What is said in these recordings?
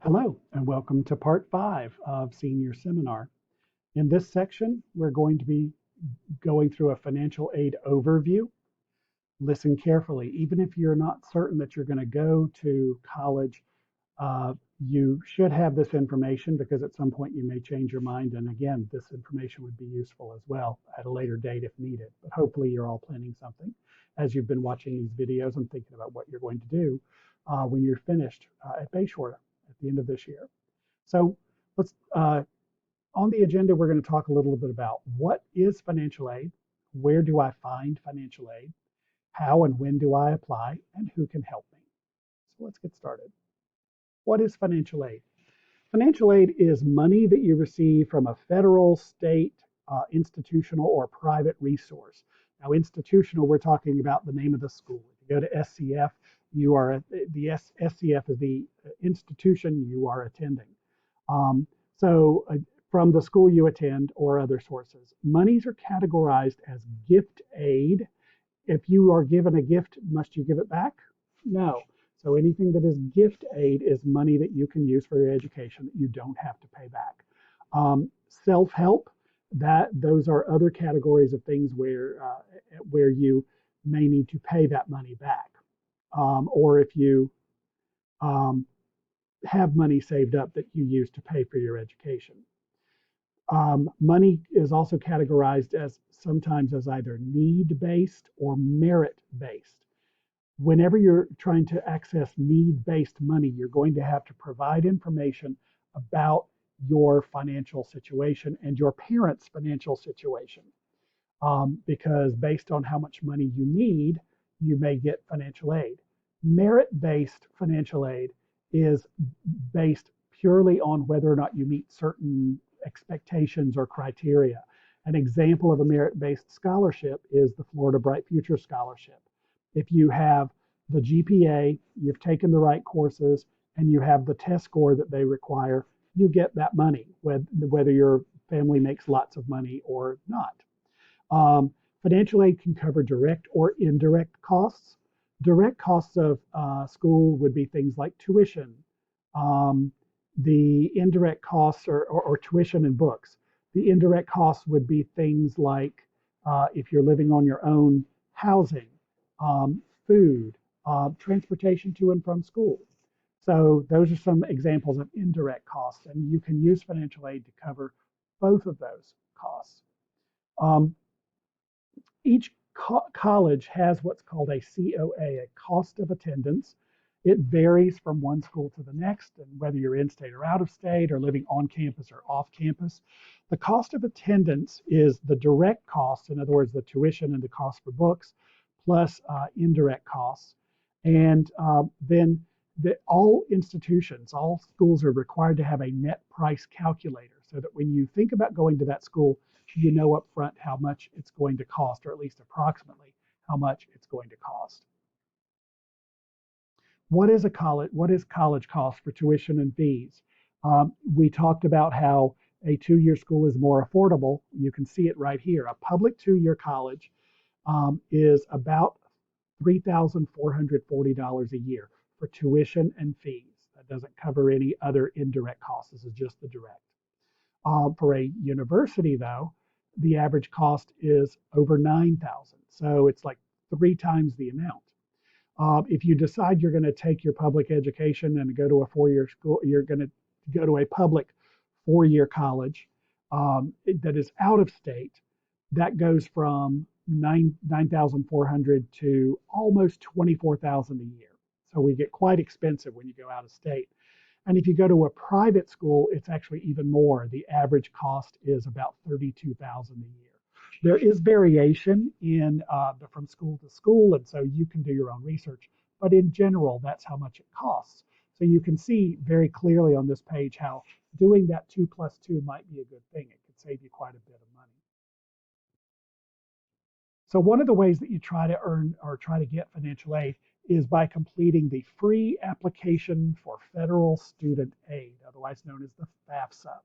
Hello, and welcome to part 5 of Senior Seminar. In this section, we're going to be going through a financial aid overview. Listen carefully. Even if you're not certain that you're going to go to college, you should have this information because at some point you may change your mind. And again, this information would be useful as well at a later date if needed. But hopefully you're all planning something as you've been watching these videos and thinking about what you're going to do when you're finished at Bayshore at the end of this year. So let's on the agenda, we're going to talk a little bit about what is financial aid, where do I find financial aid, how and when do I apply, and who can help me. So let's get started. What is financial aid? Financial aid is money that you receive from a federal, state, institutional, or private resource. Now, institutional, we're talking about the name of the school. If you go to SCF, you are the SCF is the institution you are attending. Um, so, from the school you attend or other sources, monies are categorized as gift aid. If you are given a gift, must you give it back? No. So anything that is gift aid is money that you can use for your education that you don't have to pay back. Self-help, that those are other categories of things where you may need to pay that money back, or if you um, have money saved up that you use to pay for your education. Money is also categorized as sometimes as either need-based or merit-based. Whenever you're trying to access need-based money, you're going to have to provide information about your financial situation and your parents' financial situation. Because based on how much money you need, you may get financial aid. Merit-based financial aid is based purely on whether or not you meet certain expectations or criteria. An example of a merit-based scholarship is the Florida Bright Future Scholarship. If you have the GPA, you've taken the right courses, and you have the test score that they require, you get that money, whether your family makes lots of money or not. Financial aid can cover direct or indirect costs. Direct costs of school would be things like tuition. Um, the indirect costs or tuition and books. The indirect costs would be things like if you're living on your own, housing, food, transportation to and from school. So those are some examples of indirect costs, and you can use financial aid to cover both of those costs. Um, each college has what's called a COA, a cost of attendance. It varies from one school to the next, and whether you're in state or out of state, or living on campus or off campus. The cost of attendance is the direct cost, in other words, the tuition and the cost for books, plus indirect costs. And then all institutions, all schools are required to have a net price calculator so that when you think about going to that school, you know up front how much it's going to cost, or at least approximately how much it's going to cost. What is a college? What is college cost for tuition and fees? We talked about how a two-year school is more affordable. You can see it right here. A public two-year college is about $3,440 a year for tuition and fees. That doesn't cover any other indirect costs. This is just the direct. For a university, though, the average cost is over 9,000. So it's like 3 times the amount. If you decide you're going to take your public education and go to a 4-year school, you're going to go to a public 4-year college that is out of state. That goes from 9,400 to almost 24,000 a year. So we get quite expensive when you go out of state. And if you go to a private school, it's actually even more. The average cost is about 32,000 a year. There is variation in from school to school, and so you can do your own research. But in general, that's how much it costs. So you can see very clearly on this page how doing that 2 plus 2 might be a good thing. It could save you quite a bit of money. So one of the ways that you try to earn or try to get financial aid is by completing the free application for federal student aid, otherwise known as the FAFSA.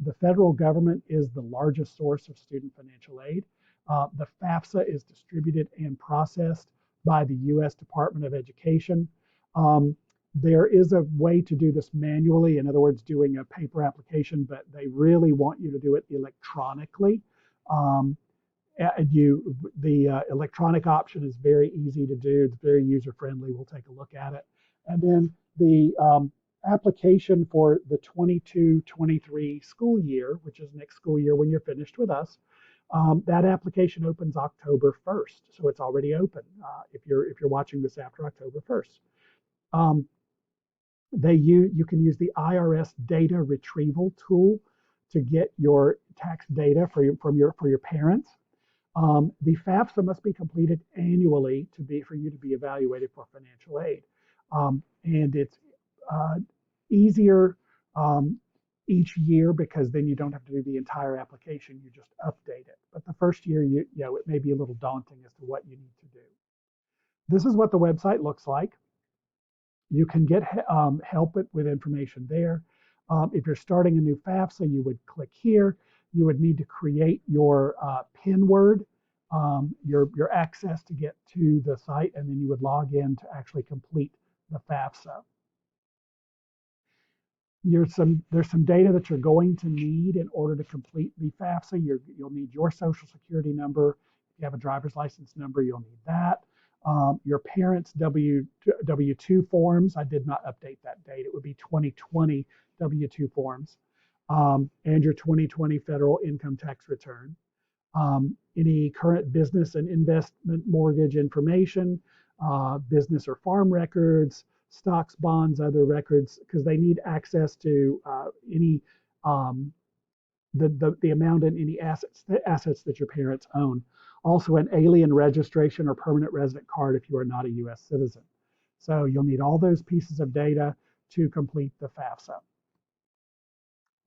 The federal government is the largest source of student financial aid. The FAFSA is distributed and processed by the U.S. Department of Education. Um, There is a way to do this manually, in other words, doing a paper application, but they really want you to do it electronically. Um, the electronic option is very easy to do. It's very user friendly. We'll take a look at it. And then the application for the 22-23 school year, which is next school year when you're finished with us, that application opens October 1st. So it's already open if you're watching this after October 1st. Um, you can use the IRS data retrieval tool to get your tax data for your parents. The FAFSA must be completed annually for you to be evaluated for financial aid. And it's uh, easier each year because then you don't have to do the entire application, you just update it. But the first year, it may be a little daunting as to what you need to do. This is what the website looks like. You can get help with information there. If you're starting a new FAFSA, you would click here. You would need to create your PIN word, your access to get to the site, and then you would log in to actually complete the FAFSA. There's some data that you're going to need in order to complete the FAFSA. You'll need your social security number. If you have a driver's license number, you'll need that. Your parents' W-2 forms. I did not update that date. It would be 2020 W-2 forms, and your 2020 federal income tax return. Any current business and investment mortgage information, business or farm records, stocks, bonds, other records, because they need access to any um, the amount in any assets that your parents own. Also, an alien registration or permanent resident card if you are not a U.S. citizen. So you'll need all those pieces of data to complete the FAFSA.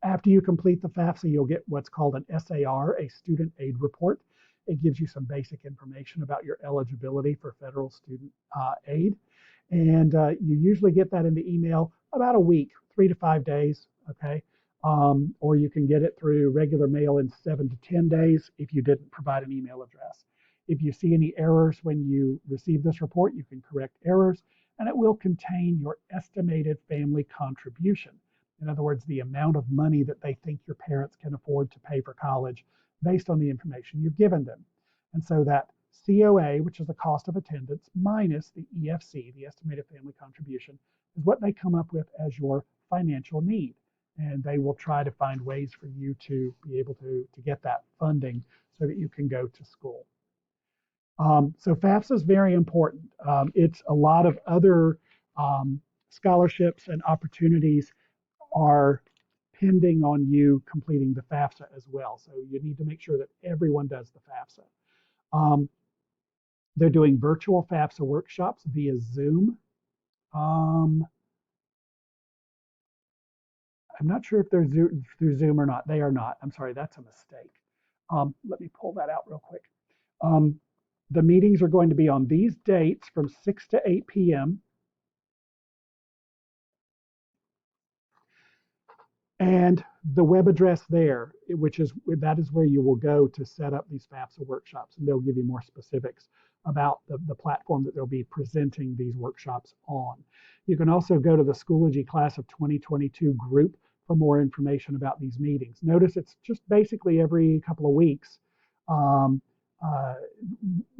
After you complete the FAFSA, you'll get what's called an SAR, a student aid report. It gives you some basic information about your eligibility for federal student aid. And you usually get that in the email about a week, 3 to 5 days, okay? Or you can get it through regular mail in 7 to 10 days if you didn't provide an email address. If you see any errors when you receive this report, you can correct errors, and it will contain your estimated family contribution. In other words, the amount of money that they think your parents can afford to pay for college based on the information you've given them. And so that COA, which is the cost of attendance, minus the EFC, the estimated family contribution, is what they come up with as your financial need. And they will try to find ways for you to be able to get that funding so that you can go to school. So FAFSA is very important. It's a lot of other scholarships and opportunities are pending on you completing the FAFSA as well. So you need to make sure that everyone does the FAFSA. Um, they're doing virtual FAFSA workshops via Zoom. I'm not sure if they're through Zoom or not. They are not. I'm sorry, that's a mistake. Let me pull that out real quick. Um, the meetings are going to be on these dates from 6 to 8 p.m. And the web address there, that is where you will go to set up these FAFSA workshops, and they'll give you more specifics about the platform that they'll be presenting these workshops on. You can also go to the Schoology Class of 2022 group for more information about these meetings. Notice it's just basically every couple of weeks. Um, uh,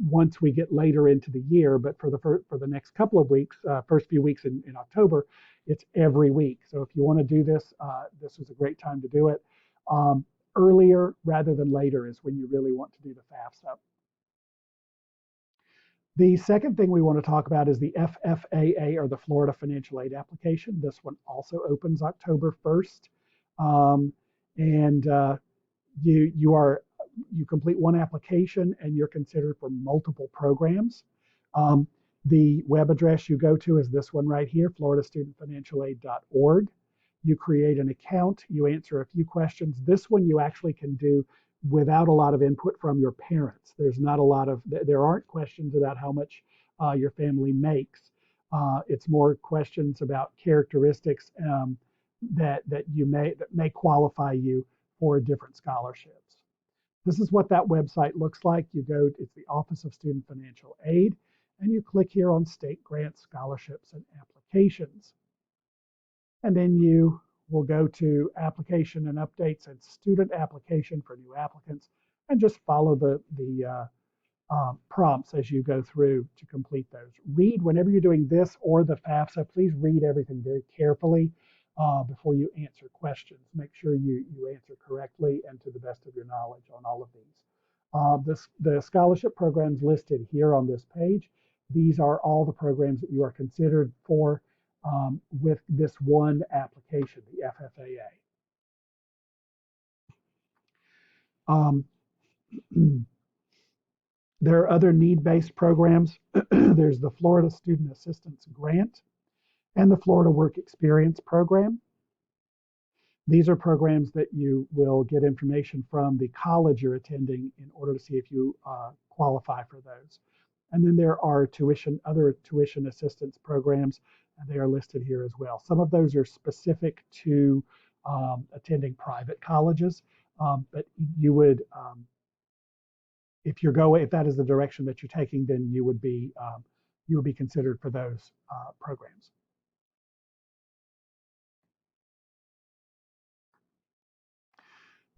Once we get later into the year, but for the next couple of weeks, first few weeks in October, it's every week. So if you want to do this, this is a great time to do it. Um, Earlier rather than later is when you really want to do the FAFSA. The second thing we want to talk about is the FFAA, or the Florida Financial Aid Application. This one also opens October 1st. And you complete one application and you're considered for multiple programs. Um, the web address you go to is this one right here, floridastudentfinancialaid.org. You create an account, you answer a few questions. This one you actually can do without a lot of input from your parents. There aren't questions about how much your family makes. It's more questions about characteristics that may qualify you for different scholarships. This is what that website looks like. It's the Office of Student Financial Aid, and you click here on State Grants, Scholarships, and Applications. And then you will go to application and updates and student application for new applicants, and just follow the prompts as you go through to complete those. Read whenever you're doing this or the FAFSA, please read everything very carefully before you answer questions. Make sure you answer correctly and to the best of your knowledge on all of these. The scholarship programs listed here on this page, these are all the programs that you are considered for with this one application, the FFAA. Um, There are other need-based programs. There's the Florida Student Assistance Grant and the Florida Work Experience Program. These are programs that you will get information from the college you're attending in order to see if you qualify for those. And then there are other tuition assistance programs, and they are listed here as well. Some of those are specific to attending private colleges, but you would if that is the direction that you're taking, then you would be considered for those programs.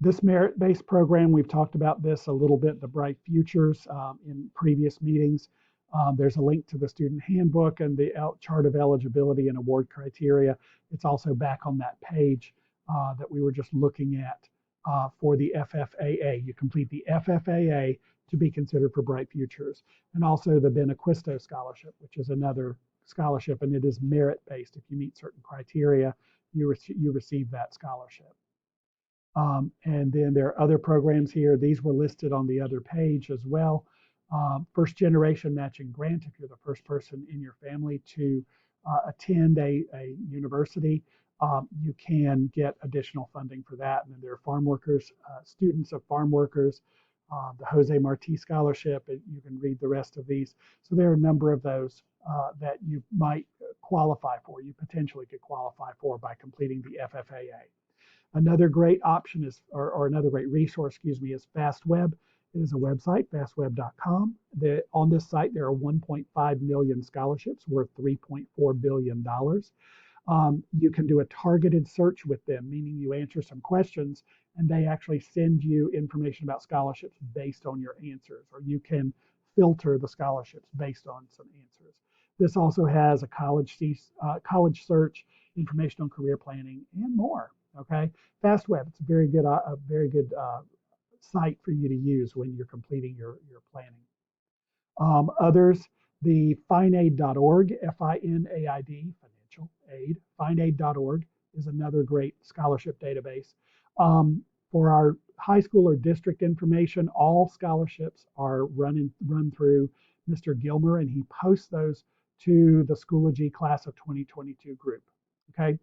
This merit-based program, we've talked about this a little bit, the Bright Futures in previous meetings. There's a link to the student handbook and the chart of eligibility and award criteria. It's also back on that page that we were just looking at for the FFAA. You complete the FFAA to be considered for Bright Futures, and also the Benequisto Scholarship, which is another scholarship, and it is merit-based. If you meet certain criteria, you receive that scholarship. And then there are other programs here. These were listed on the other page as well. First generation matching grant, if you're the first person in your family to attend a university, you can get additional funding for that. And then there are farm workers, students of farm workers, the Jose Marti Scholarship, and you can read the rest of these. So there are a number of those that you might qualify for, you potentially could qualify for by completing the FFAA. Another great option is, or another great resource, excuse me, is FastWeb. It is a website, fastweb.com. On this site, there are 1.5 million scholarships worth $3.4 billion. You can do a targeted search with them, meaning you answer some questions and they actually send you information about scholarships based on your answers, or you can filter the scholarships based on some answers. This also has a college search, information on career planning, and more. Okay, FastWeb, it's a very good site for you to use when you're completing your planning. Others, the finaid.org, FINAID, financial aid, finaid.org is another great scholarship database. For our high school or district information, all scholarships are run through Mr. Gilmer, and he posts those to the Schoology Class of 2022 group. Okay.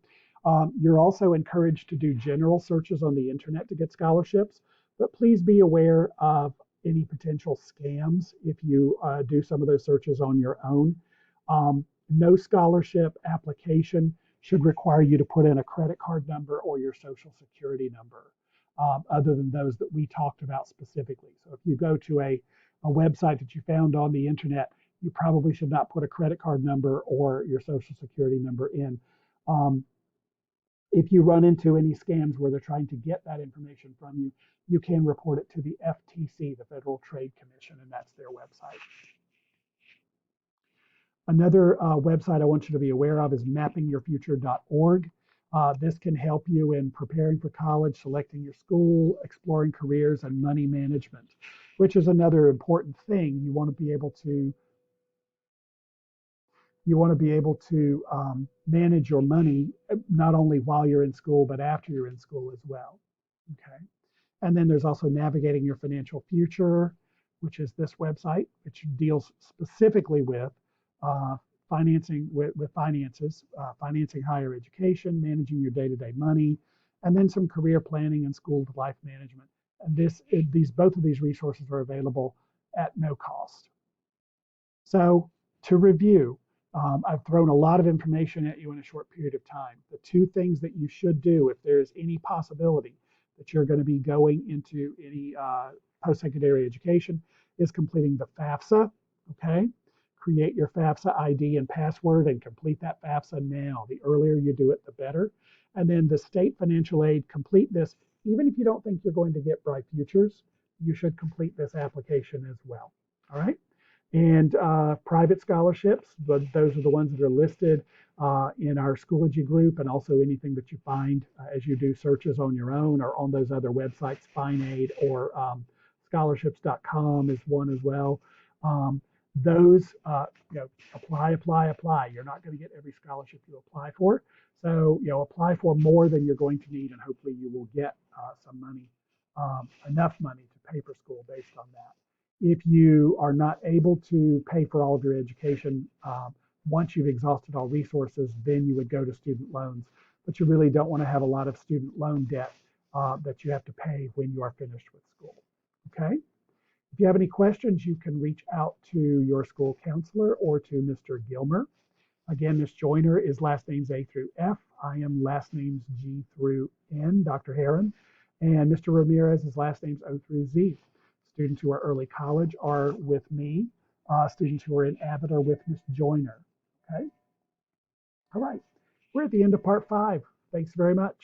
You're also encouraged to do general searches on the internet to get scholarships, but please be aware of any potential scams if you do some of those searches on your own. No scholarship application should require you to put in a credit card number or your social security number, other than those that we talked about specifically. So if you go to a website that you found on the internet, you probably should not put a credit card number or your social security number in. If you run into any scams where they're trying to get that information from you, you can report it to the FTC, the Federal Trade Commission, and that's their website. Another website I want you to be aware of is mappingyourfuture.org. This can help you in preparing for college, selecting your school, exploring careers, and money management, which is another important thing. You want to be able to manage your money not only while you're in school, but after you're in school as well. Okay. And then there's also Navigating Your Financial Future, which is this website, which deals specifically with financing, with finances, financing higher education, managing your day-to-day money, and then some career planning and school to life management. And both of these resources are available at no cost. So to review, I've thrown a lot of information at you in a short period of time. The two things that you should do if there's any possibility that you're going to be going into any post-secondary education is completing the FAFSA, okay? create your FAFSA ID and password and complete that FAFSA now. The earlier you do it, the better. And then the state financial aid, complete this. Even if you don't think you're going to get Bright Futures, you should complete this application as well. All right. And private scholarships, but those are the ones that are listed in our Schoology group, and also anything that you find as you do searches on your own or on those other websites, FindAid or scholarships.com is one as well. Those, apply, apply, apply. You're not going to get every scholarship you apply for. So, apply for more than you're going to need, and hopefully you will get some money, enough money to pay for school based on that. If you are not able to pay for all of your education, once you've exhausted all resources, then you would go to student loans. But you really don't want to have a lot of student loan debt that you have to pay when you are finished with school. Okay? If you have any questions, you can reach out to your school counselor or to Mr. Gilmer. Again, Ms. Joyner is last names A through F. I am last names G through N, Dr. Heron. And Mr. Ramirez is last names O through Z. Students who are early college are with me. Students who are in Abbott are with Ms. Joyner. Okay. All right. We're at the end of part 5. Thanks very much.